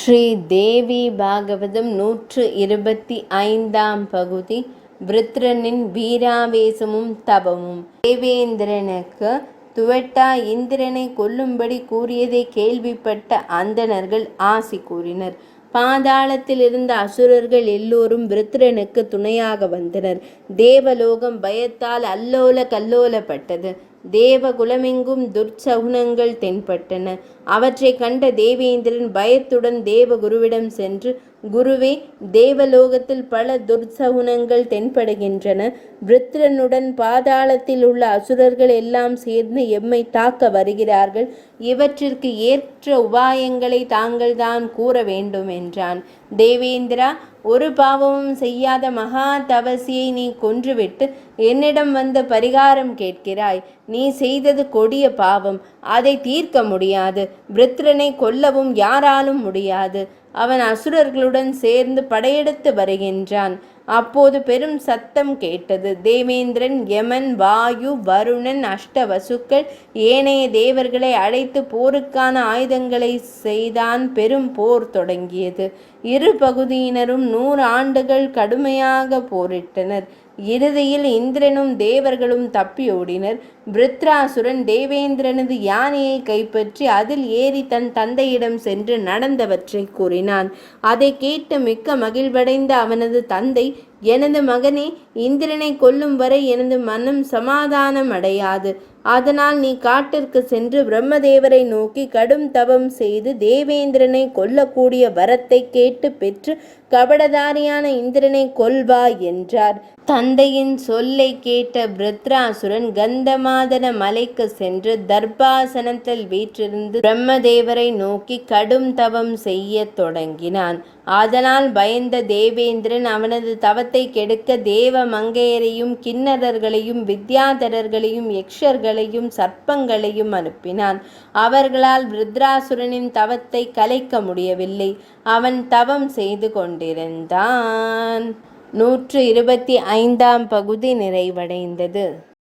ஸ்ரீ தேவி பாகவதம் 125ஆம் பகுதி. விருத்ரனின் வீராவேசமும் தபமும். தேவேந்திரனுக்கு துவட்டா இந்திரனை கொல்லும்படி கூறியதை கேள்விப்பட்ட அந்தணர்கள் ஆசி கூறினர். பாதாளத்தில் இருந்த அசுரர்கள் எல்லோரும் விருத்ரனுக்கு துணையாக வந்தனர். தேவலோகம் பயத்தால் அல்லோல கல்லோலப்பட்டது. தேவகுலமெங்கும் துர்ச்சகுனங்கள் தென்பட்டன. அவற்றை கண்ட தேவேந்திரன் பயத்துடன் தேவகுருவிடம் சென்று, குருவே, தேவலோகத்தில் பல துர்ச்சகுனங்கள் தென்படுகின்றன. விருத்ரனுடன் பாதாளத்தில் உள்ள அசுரர்கள் எல்லாம் சேர்ந்து எம்மை தாக்க வருகிறார்கள். இவற்றிற்கு ஏற்ற உபாயங்களை தாங்கள் தான் கூற வேண்டும் என்றான். தேவேந்திரா, ஒரு பாவமும் செய்யாத மகா தவசியை நீ கொன்றுவிட்டு என்னிடம் வந்து பரிகாரம் கேட்கிறாய். நீ செய்தது கொடிய பாவம். அதை தீர்க்க முடியாது. விருத்ரனை கொல்லவும் யாராலும் முடியாது. அவன் அசுரர்களுடன் சேர்ந்து படையெடுத்து வருகின்றான். அப்போது பெரும் சத்தம் கேட்டது. தேவேந்திரன் யமன், வாயு, வருணன், அஷ்டவசுக்கள், ஏனைய தேவர்களை அழைத்து போருக்கான ஆயுதங்களை செய்தான். பெரும் போர் தொடங்கியது. இரு பகுதியினரும் 100 ஆண்டுகள் கடுமையாக போரிட்டனர். இறுதியில் இந்திரனும் தேவர்களும் தப்பி ஓடினர். விருத்ராசுரன் தேவேந்திரனது யானையை கைப்பற்றி அதில் ஏறி தன் தந்தையிடம் சென்று நடந்தவற்றை கூறினான். அதை கேட்டு மிக்க மகிழ்வடைந்த அவனது தந்தை, எனது மகனே, இந்திரனை கொல்லும் வரை எனது மனம் சமாதானம் அடையாது. அதனால் நீ காட்டிற்கு சென்று பிரம்மதேவரை நோக்கி கடும் தவம் செய்து தேவேந்திரனை கொல்லக்கூடிய வரத்தை கேட்டு பெற்று கபடதாரியான இந்திரனை கொல்வாய் என்றார். தந்தையின் சொல்லை கேட்ட விருத்ராசுரன் கந்தமாதன மலைக்கு சென்று தர்பாசனத்தில் வீற்றிருந்து பிரம்மதேவரை நோக்கி கடும் தவம் செய்ய தொடங்கினான். அதனால் பயந்த தேவேந்திரன் அவனது தவத்தை கெடுக்க தேவ மங்கையரையும் கிண்ணறர்களையும் வித்யாதரர்களையும் யக்ஷர்களையும் சர்ப்பங்களையும் அனுப்பினான். அவர்களால் விருத்ராசுரனின் தவத்தை கலைக்க முடியவில்லை. அவன் தவம் செய்து கொண்டிருந்தான். 125ஆம் பகுதி நிறைவடைந்தது.